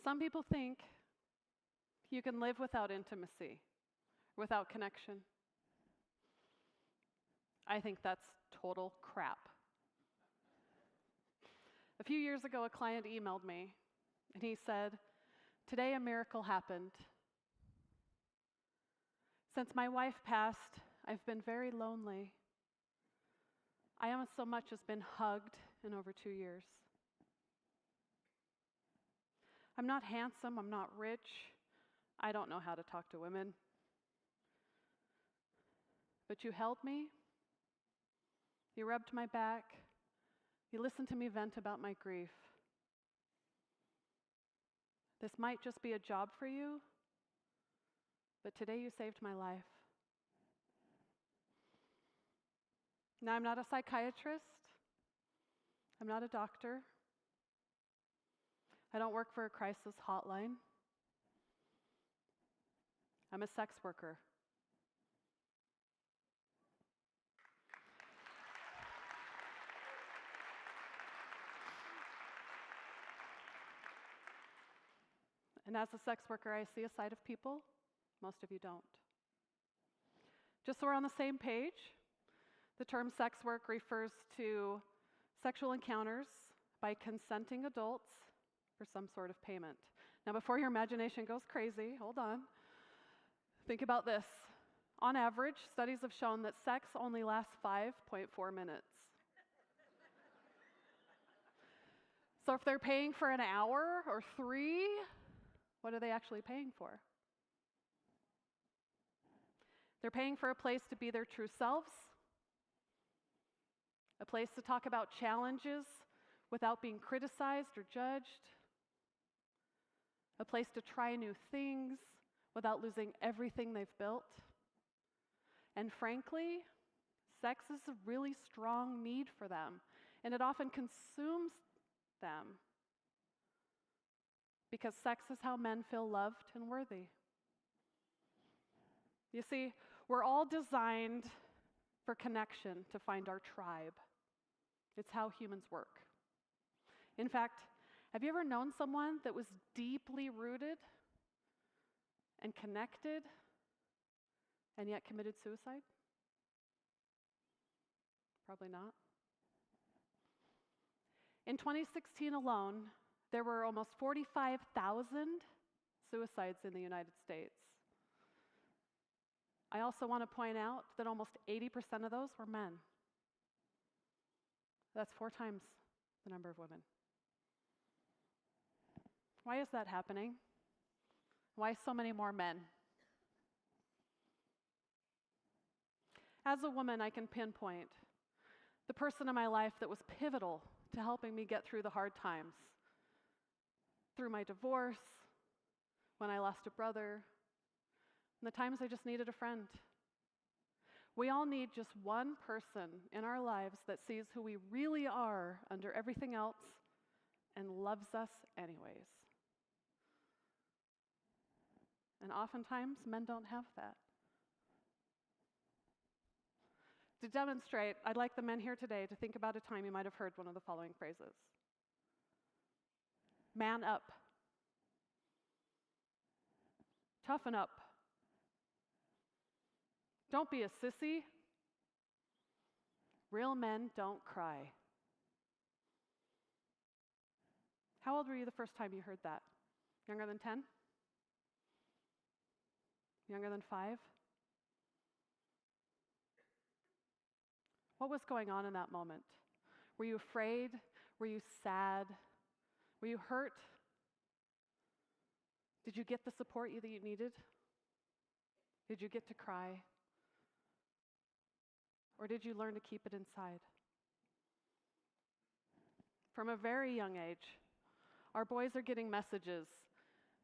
Some people think you can live without intimacy, without connection. I think that's total crap. A few years ago, a client emailed me, and he said, "Today a miracle happened. Since my wife passed, I've been very lonely. I haven't so much as been hugged in over 2 years. I'm not handsome, I'm not rich, I don't know how to talk to women. But you held me, you rubbed my back, you listened to me vent about my grief. This might just be a job for you, but today you saved my life." Now, I'm not a psychiatrist. I'm not a doctor. I don't work for a crisis hotline. I'm a sex worker. And as a sex worker, I see a side of people most of you don't. Just so we're on the same page, the term sex work refers to sexual encounters by consenting adults for some sort of payment. Now, before your imagination goes crazy, hold on. Think about this. On average, studies have shown that sex only lasts 5.4 minutes. So if they're paying for an hour or 3, what are they actually paying for? They're paying for a place to be their true selves, a place to talk about challenges without being criticized or judged, a place to try new things without losing everything they've built. And frankly, sex is a really strong need for them, and it often consumes them because sex is how men feel loved and worthy. You see, we're all designed for connection to find our tribe. It's how humans work. In fact, have you ever known someone that was deeply rooted and connected and yet committed suicide? Probably not. In 2016 alone, there were almost 45,000 suicides in the United States. I also want to point out that almost 80% of those were men. That's 4 times the number of women. Why is that happening? Why so many more men? As a woman, I can pinpoint the person in my life that was pivotal to helping me get through the hard times. Through my divorce, when I lost a brother, and the times I just needed a friend. We all need just one person in our lives that sees who we really are under everything else and loves us anyways. And oftentimes, men don't have that. To demonstrate, I'd like the men here today to think about a time you might have heard one of the following phrases. Man up. Toughen up. Don't be a sissy. Real men don't cry. How old were you the first time you heard that? Younger than 10? Younger than 5? What was going on in that moment? Were you afraid? Were you sad? Were you hurt? Did you get the support that you needed? Did you get to cry? Or did you learn to keep it inside? From a very young age, our boys are getting messages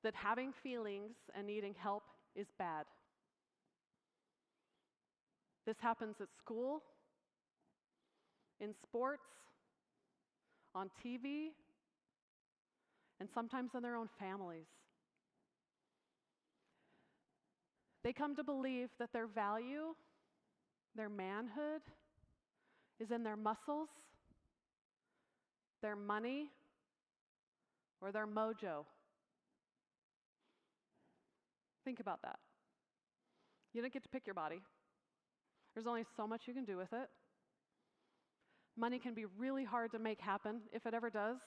that having feelings and needing help is bad. This happens at school, in sports, on TV, and sometimes in their own families. They come to believe that their value, their manhood, is in their muscles, their money, or their mojo. Think about that. You don't get to pick your body. There's only so much you can do with it. Money can be really hard to make happen, if it ever does,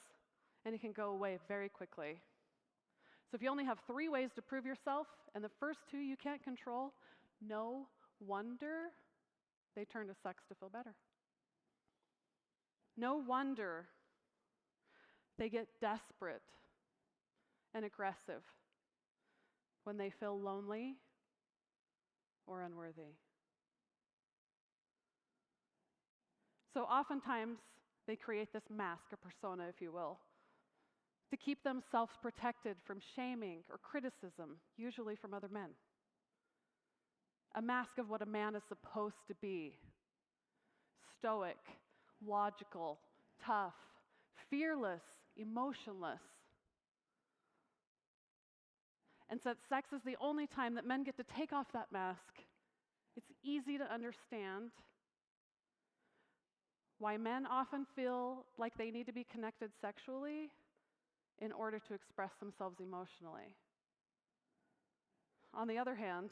and it can go away very quickly. So if you only have 3 ways to prove yourself, and the first 2 you can't control, no wonder they turn to sex to feel better. No wonder they get desperate and aggressive when they feel lonely or unworthy. So oftentimes, they create this mask, a persona, if you will, to keep themselves protected from shaming or criticism, usually from other men. A mask of what a man is supposed to be: stoic, logical, tough, fearless, emotionless. And since sex is the only time that men get to take off that mask, it's easy to understand why men often feel like they need to be connected sexually in order to express themselves emotionally. On the other hand,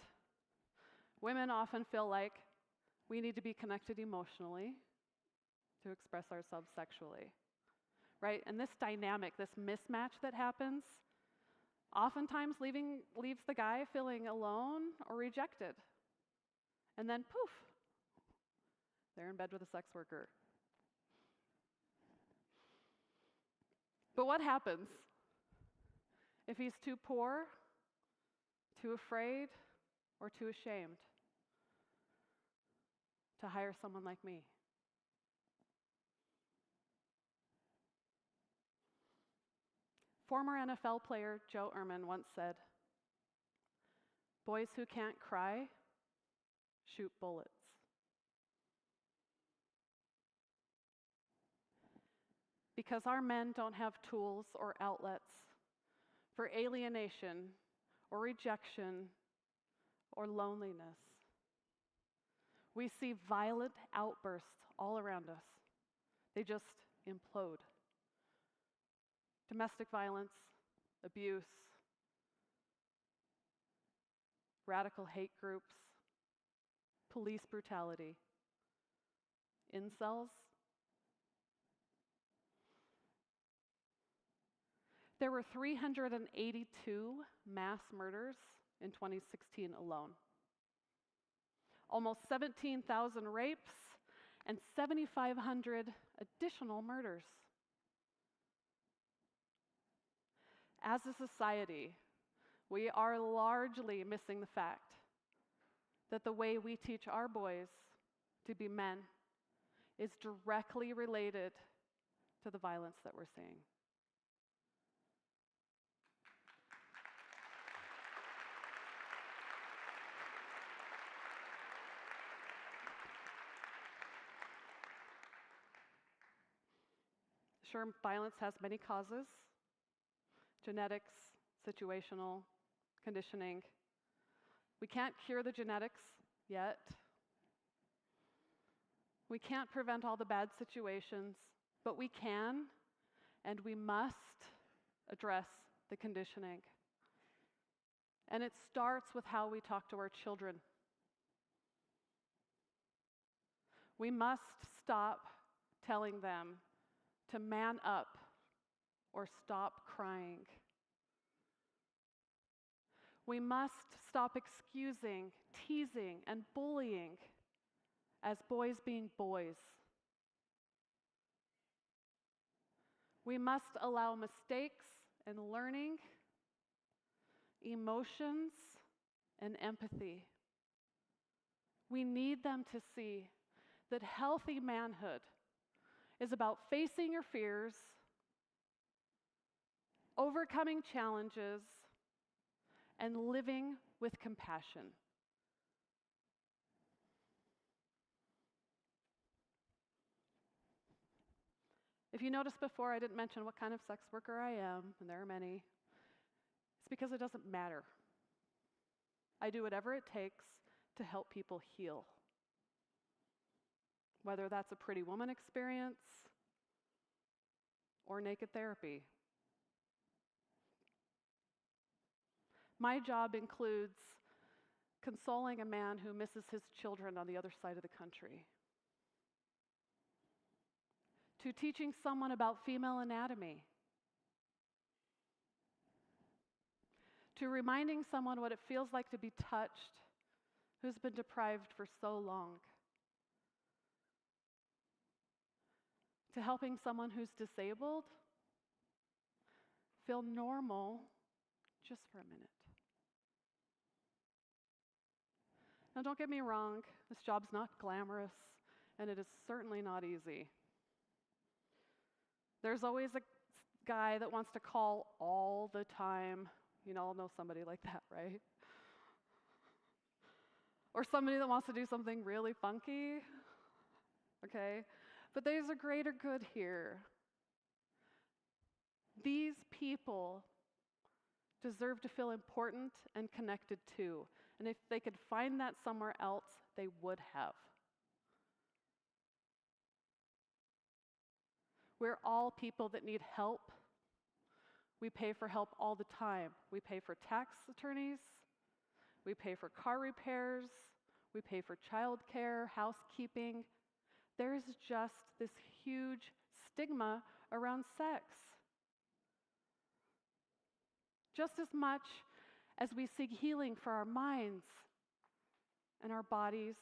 women often feel like we need to be connected emotionally to express ourselves sexually, right? And this dynamic, this mismatch that happens, oftentimes leaves the guy feeling alone or rejected. And then poof, they're in bed with a sex worker. But what happens if he's too poor, too afraid, or too ashamed to hire someone like me? Former NFL player Joe Ehrman once said, "Boys who can't cry shoot bullets." Because our men don't have tools or outlets for alienation or rejection or loneliness, we see violent outbursts all around us. They just implode. Domestic violence, abuse, radical hate groups, police brutality, incels. There were 382 mass murders in 2016 alone. Almost 17,000 rapes and 7,500 additional murders. As a society, we are largely missing the fact that the way we teach our boys to be men is directly related to the violence that we're seeing. Sure, violence has many causes: genetics, situational, conditioning. We can't cure the genetics yet. We can't prevent all the bad situations, but we can and we must address the conditioning. And it starts with how we talk to our children. We must stop telling them to man up or stop crying. We must stop excusing, teasing, and bullying as boys being boys. We must allow mistakes and learning, emotions, and empathy. We need them to see that healthy manhood is about facing your fears, overcoming challenges, and living with compassion. If you noticed before, I didn't mention what kind of sex worker I am, and there are many. It's because it doesn't matter. I do whatever it takes to help people heal. Whether that's a pretty woman experience or naked therapy. My job includes consoling a man who misses his children on the other side of the country, to teaching someone about female anatomy, to reminding someone what it feels like to be touched who's been deprived for so long, to helping someone who's disabled feel normal just for a minute. Now, don't get me wrong, this job's not glamorous, and it is certainly not easy. There's always a guy that wants to call all the time. You all know somebody like that, right? Or somebody that wants to do something really funky, okay? But there's a greater good here. These people deserve to feel important and connected to. And if they could find that somewhere else, they would have. We're all people that need help. We pay for help all the time. We pay for tax attorneys. We pay for car repairs. We pay for childcare, housekeeping. There's just this huge stigma around sex. Just as much as we seek healing for our minds and our bodies,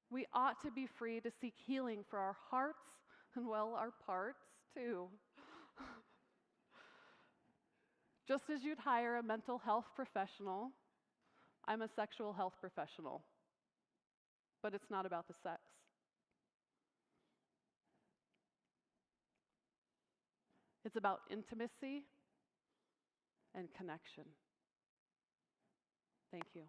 we ought to be free to seek healing for our hearts and, well, our parts too. Just as you'd hire a mental health professional, I'm a sexual health professional. But it's not about the sex. It's about intimacy and connection. Thank you.